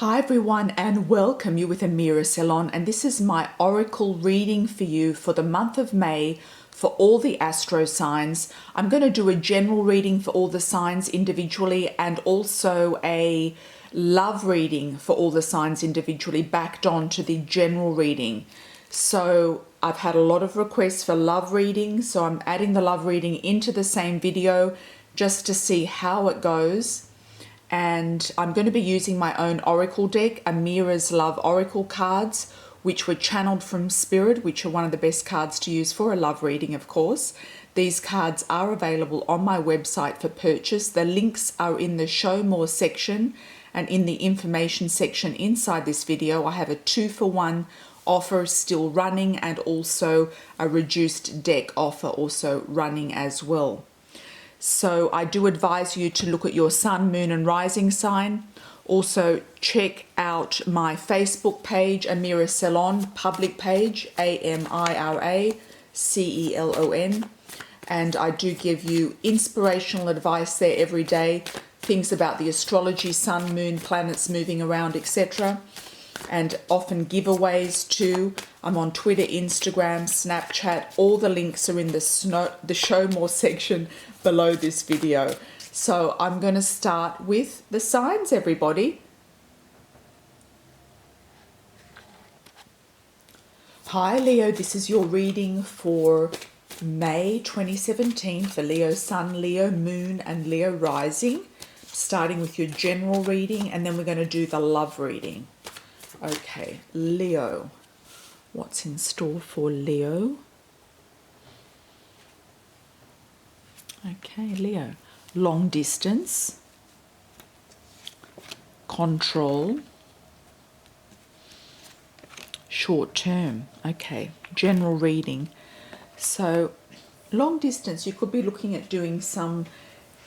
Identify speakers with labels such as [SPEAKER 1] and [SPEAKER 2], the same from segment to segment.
[SPEAKER 1] Hi everyone and welcome. You with Amira Celon, and this is my oracle reading for you for the month of May for all the astro signs. I'm going to do a general reading for all the signs individually and also a love reading for all the signs individually backed on to the general reading. So I've had a lot of requests for love reading, so I'm adding the love reading into the same video just to see how it goes. And I'm going to be using my own oracle deck, Amira's Love Oracle cards, which were channeled from Spirit, which are one of the best cards to use for a love reading, of course. These cards are available on my website for purchase. The links are in the Show More section, and in the information section inside this video, I have a 2-for-1 offer still running and also a reduced deck offer also running as well. So I do advise you to look at your sun, moon and rising sign. Also check out my Facebook page, Amira Celon, public page, Amira Celon. And I do give you inspirational advice there every day, things about the astrology, sun, moon, planets moving around, etc. And often giveaways too. I'm on Twitter, Instagram, Snapchat. All the links are in the Show More section below this video. So I'm going to start with the signs, everybody. Hi Leo, this is your reading for May 2017 for Leo Sun, Leo Moon and Leo Rising. Starting with your general reading and then we're going to do the love reading. Okay, Leo. What's in store for Leo? Okay, Leo. Long distance, control, short term. Okay, general reading. So, long distance, you could be looking at doing some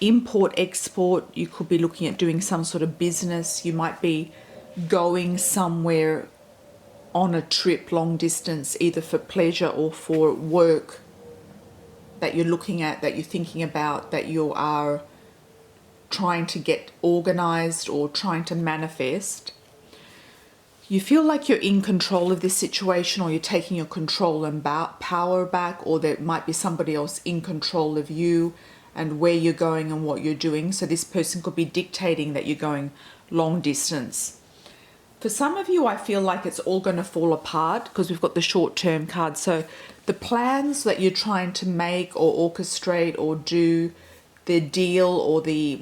[SPEAKER 1] import export. You could be looking at doing some sort of business. You might be going somewhere on a trip long distance, either for pleasure or for work that you're looking at, that you're thinking about, that you are trying to get organized or trying to manifest. You feel like you're in control of this situation, or you're taking your control and power back, or there might be somebody else in control of you and where you're going and what you're doing. So this person could be dictating that you're going long distance. For some of you, I feel like it's all going to fall apart because we've got the short-term card. So the plans that you're trying to make or orchestrate or do, the deal or the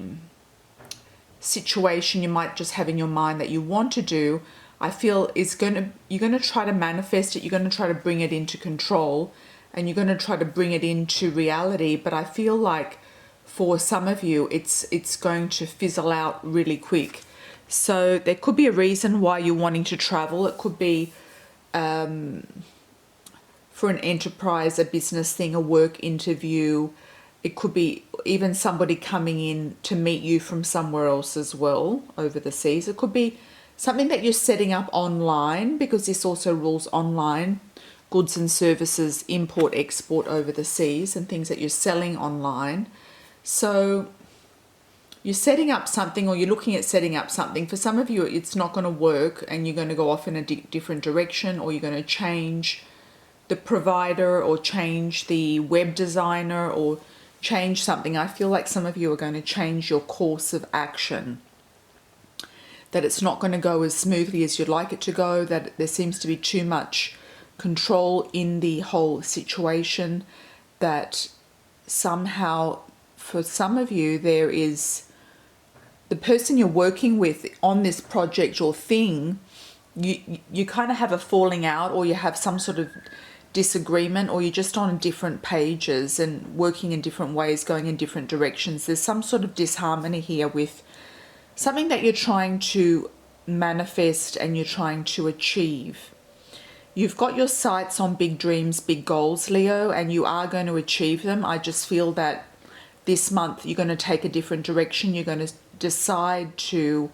[SPEAKER 1] situation you might just have in your mind that you want to do, I feel you're going to try to manifest it. You're going to try to bring it into control and you're going to try to bring it into reality. But I feel like for some of you, it's going to fizzle out really quick. So there could be a reason why you're wanting to travel. It could be for an enterprise, a business thing, a work interview. It could be even somebody coming in to meet you from somewhere else as well, over the seas. It could be something that you're setting up online, because this also rules online, goods and services, import, export over the seas, and things that you're selling online. So you're setting up something, or you're looking at setting up something. For some of you, it's not going to work and you're going to go off in a different direction, or you're going to change the provider or change the web designer or change something. I feel like some of you are going to change your course of action, that it's not going to go as smoothly as you'd like it to go, that there seems to be too much control in the whole situation, that somehow for some of you there is the person you're working with on this project or thing, you kind of have a falling out, or you have some sort of disagreement, or you're just on different pages and working in different ways, going in different directions. There's some sort of disharmony here with something that you're trying to manifest and you're trying to achieve. You've got your sights on big dreams, big goals, Leo, and you are going to achieve them. I just feel that this month you're going to take a different direction. You're going to decide to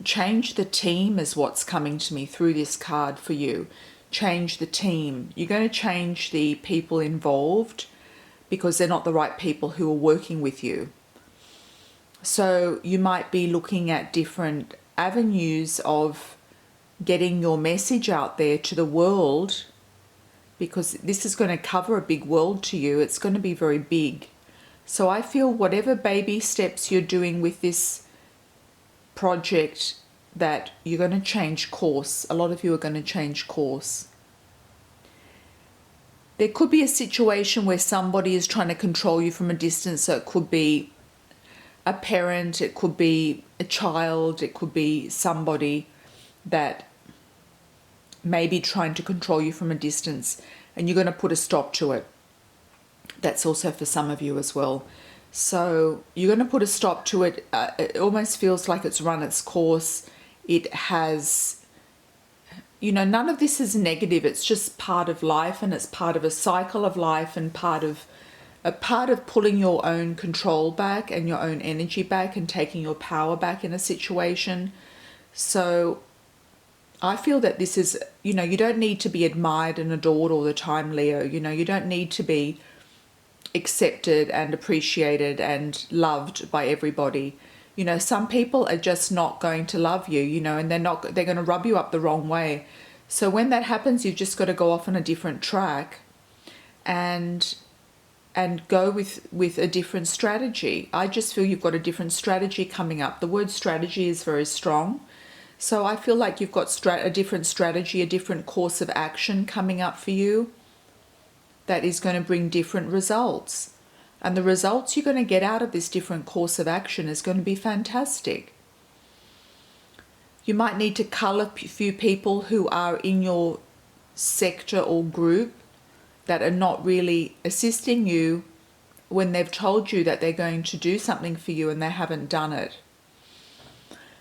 [SPEAKER 1] change the team, is what's coming to me through this card for you. Change the team. You're going to change the people involved because they're not the right people who are working with you. So you might be looking at different avenues of getting your message out there to the world, because this is going to cover a big world to you. It's going to be very big. So I feel whatever baby steps you're doing with this project, that you're going to change course. A lot of you are going to change course. There could be a situation where somebody is trying to control you from a distance. So it could be a parent, it could be a child, it could be somebody that may be trying to control you from a distance, and you're going to put a stop to it. That's also for some of you as well. So you're going to put a stop to it. It almost feels like it's run its course. It has, none of this is negative. It's just part of life, and it's part of a cycle of life, and part of pulling your own control back and your own energy back and taking your power back in a situation. So I feel that this is, you don't need to be admired and adored all the time, Leo. You don't need to be accepted and appreciated and loved by everybody. Some people are just not going to love you, and they're going to rub you up the wrong way. So when that happens, you've just got to go off on a different track and go with a different strategy. I just feel you've got a different strategy coming up. The word strategy is very strong. So I feel like you've got a different strategy, a different course of action coming up for you that is going to bring different results. And the results you're going to get out of this different course of action is going to be fantastic. You might need to cull a few people who are in your sector or group that are not really assisting you when they've told you that they're going to do something for you and they haven't done it.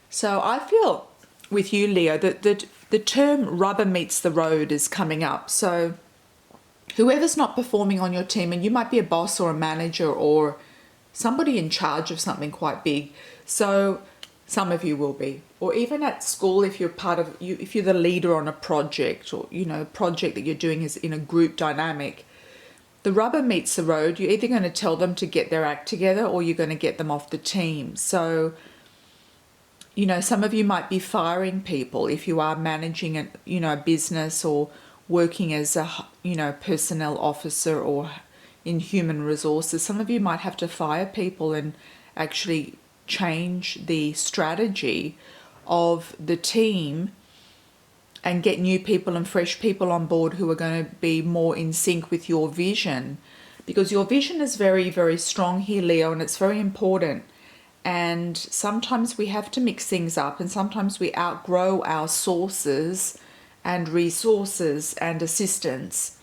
[SPEAKER 1] So I feel with you, Leo, that the term rubber meets the road is coming up. So whoever's not performing on your team, and you might be a boss or a manager or somebody in charge of something quite big. So some of you will be, or even at school, if you're if you're the leader on a project, or a project that you're doing is in a group dynamic, the rubber meets the road. You're either going to tell them to get their act together, or you're going to get them off the team. So some of you might be firing people if you are managing a business or working as a personnel officer or in human resources. Some of you might have to fire people and actually change the strategy of the team and get new people and fresh people on board who are going to be more in sync with your vision, because your vision is very, very strong here, Leo, and it's very important. And sometimes we have to mix things up, and sometimes we outgrow our sources and resources and assistance,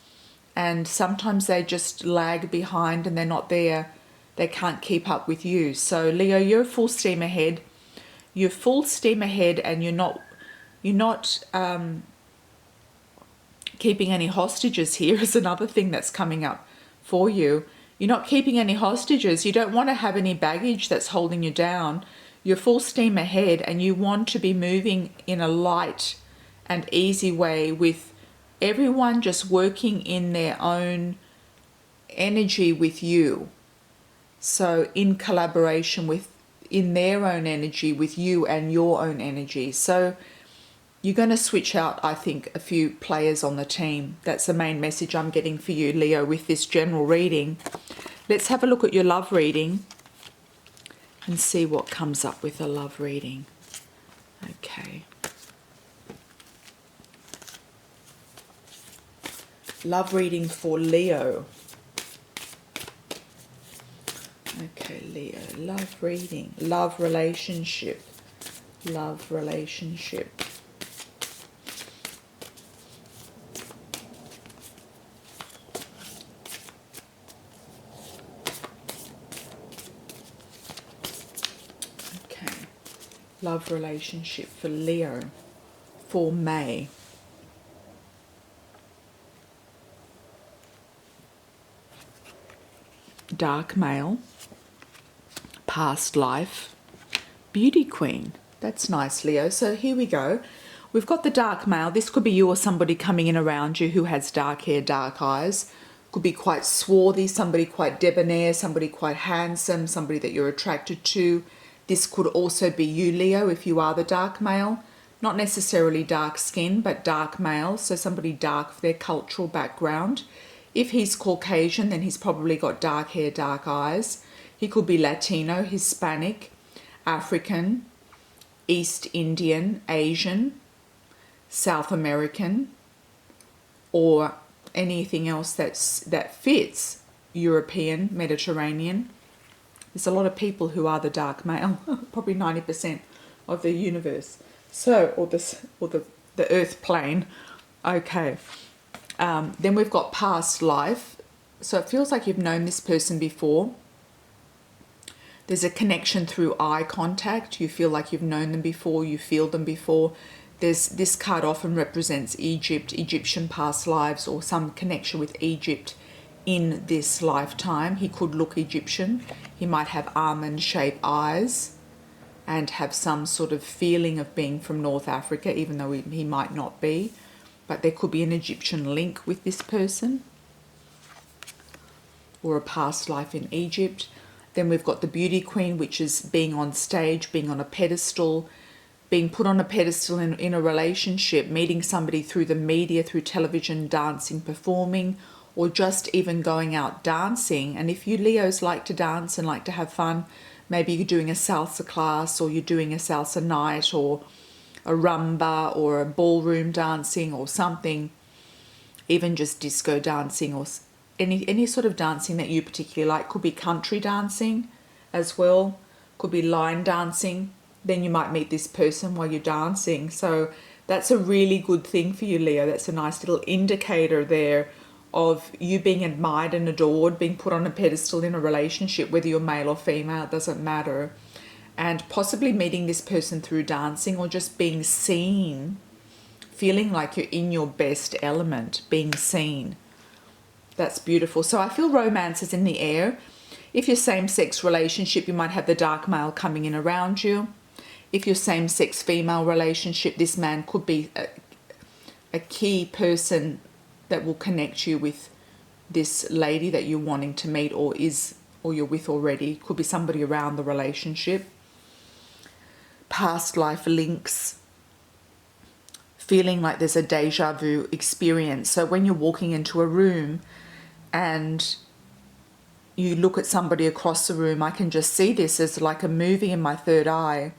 [SPEAKER 1] and sometimes they just lag behind and they're not there. They can't keep up with you. So Leo, you're full steam ahead. You're full steam ahead, and you're not keeping any hostages here is another thing that's coming up for you. You're not keeping any hostages. You don't want to have any baggage that's holding you down. You're full steam ahead, and you want to be moving in a light and easy way, with everyone just working in their own energy with you. So in collaboration in their own energy with you and your own energy. So you're going to switch out, I think, a few players on the team. That's the main message I'm getting for you, Leo, with this general reading. Let's have a look at your love reading and see what comes up with a love reading. Okay. Love reading for Leo. Okay, Leo, love reading, love relationship, love relationship. Okay, love relationship for Leo for May. Dark male, past life, beauty queen. That's nice, Leo. So here we go. We've got the dark male. This could be you or somebody coming in around you who has dark hair, dark eyes. Could be quite swarthy, somebody quite debonair, somebody quite handsome, somebody that you're attracted to. This could also be you, Leo, if you are the dark male. Not necessarily dark skin, but dark male. So somebody dark for their cultural background. If he's Caucasian, then he's probably got dark hair, dark eyes. He could be Latino, Hispanic, African, East Indian, Asian, South American, or anything else that fits European, Mediterranean. There's a lot of people who are the dark male, probably 90% of the universe. So, or the earth plane. Okay. Then we've got past life. So it feels like you've known this person before. There's a connection through eye contact. You feel like you've known them before, you feel them before. This card often represents Egypt, Egyptian past lives, or some connection with Egypt in this lifetime. He could look Egyptian. He might have almond-shaped eyes and have some sort of feeling of being from North Africa, even though he might not be. But there could be an Egyptian link with this person, or a past life in Egypt. Then we've got the beauty queen, which is being on stage, being on a pedestal, being put on a pedestal in a relationship, meeting somebody through the media, through television, dancing, performing, or just even going out dancing. And if you Leos like to dance and like to have fun, maybe you're doing a salsa class, or you're doing a salsa night, or a rumba, or a ballroom dancing, or something, even just disco dancing, or any sort of dancing that you particularly like. Could be country dancing as well, could be line dancing. Then you might meet this person while you're dancing. So that's a really good thing for you, Leo. That's a nice little indicator there of you being admired and adored, being put on a pedestal in a relationship, whether you're male or female, it doesn't matter. And possibly meeting this person through dancing, or just being seen, feeling like you're in your best element, being seen. That's beautiful. So I feel romance is in the air. If you're same-sex relationship, you might have the dark male coming in around you. If you're same-sex female relationship, this man could be a key person that will connect you with this lady that you're wanting to meet, or you're with already. Could be somebody around the relationship. Past life links. Feeling like there's a deja vu experience. So when you're walking into a room and you look at somebody across the room, I can just see this as like a movie in my third eye.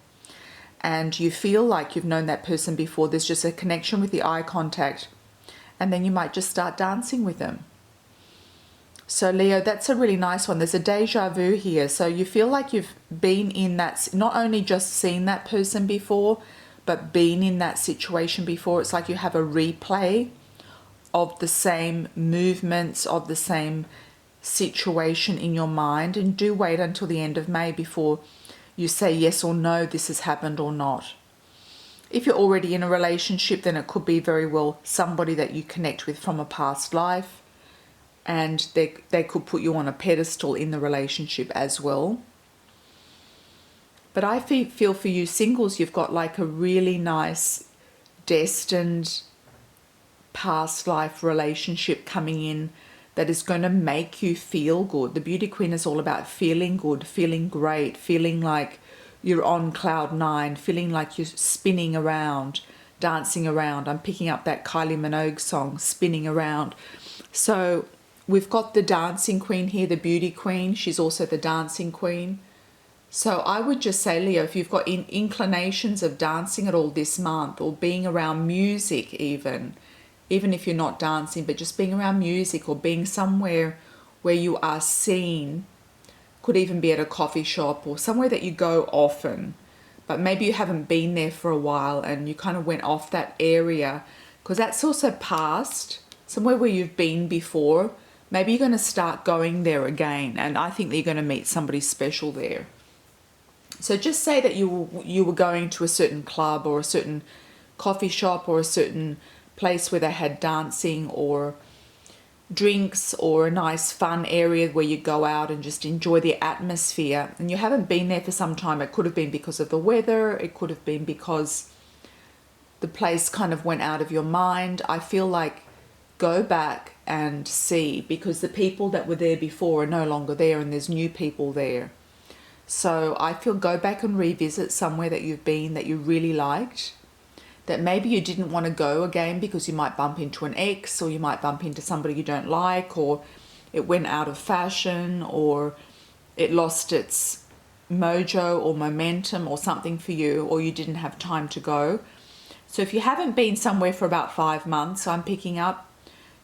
[SPEAKER 1] And you feel like you've known that person before. There's just a connection with the eye contact. And then you might just start dancing with them. So Leo, that's a really nice one. There's a deja vu here. So you feel like you've been in that, not only just seen that person before, but been in that situation before. It's like you have a replay of the same movements, of the same situation in your mind. And do wait until the end of May before you say yes or no, this has happened or not. If you're already in a relationship, then it could be very well somebody that you connect with from a past life, and they could put you on a pedestal in the relationship as well. But I feel for you singles, you've got like a really nice destined past life relationship coming in that is going to make you feel good. The beauty queen is all about feeling good, feeling great, feeling like you're on cloud nine, feeling like you're spinning around, dancing around. I'm picking up that Kylie Minogue song, Spinning Around. So we've got the dancing queen here, the beauty queen. She's also the dancing queen. So I would just say, Leo, if you've got inclinations of dancing at all this month, or being around music even if you're not dancing, but just being around music, or being somewhere where you are seen, could even be at a coffee shop or somewhere that you go often, but maybe you haven't been there for a while and you kind of went off that area, because that's also past, somewhere where you've been before. Maybe you're going to start going there again, and I think that you're going to meet somebody special there. So just say that you were going to a certain club or a certain coffee shop or a certain place where they had dancing or drinks, or a nice fun area where you go out and just enjoy the atmosphere, and you haven't been there for some time. It could have been because of the weather, it could have been because the place kind of went out of your mind. I feel like go back and see, because the people that were there before are no longer there and there's new people there. So I feel go back and revisit somewhere that you've been that you really liked, that maybe you didn't want to go again because you might bump into an ex, or you might bump into somebody you don't like, or it went out of fashion, or it lost its mojo or momentum or something for you, or you didn't have time to go. So if you haven't been somewhere for about 5 months, I'm picking up,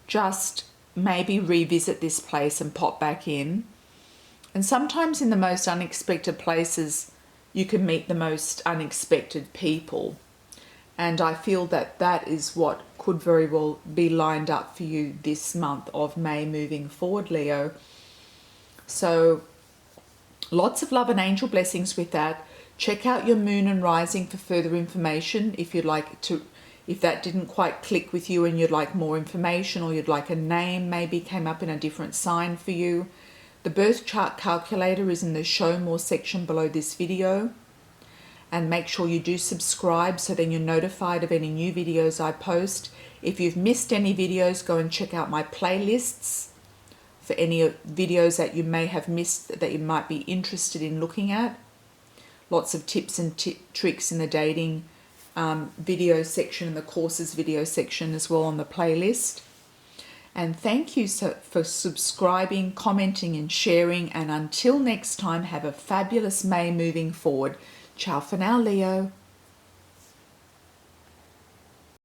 [SPEAKER 1] just maybe revisit this place and pop back in. And sometimes in the most unexpected places, you can meet the most unexpected people. And I feel that that is what could very well be lined up for you this month of May moving forward, Leo. So lots of love and angel blessings with that. Check out your moon and rising for further information if you'd like to, if that didn't quite click with you and you'd like more information, or you'd like a name maybe came up in a different sign for you. The birth chart calculator is in the show more section below this video. And make sure you do subscribe so then you're notified of any new videos I post. If you've missed any videos, go and check out my playlists for any videos that you may have missed that you might be interested in looking at. Lots of tips and tricks in the dating video section and the courses video section as well on the playlist. And thank you for subscribing, commenting and sharing. And until next time, have a fabulous May moving forward. Ciao for now, Leo.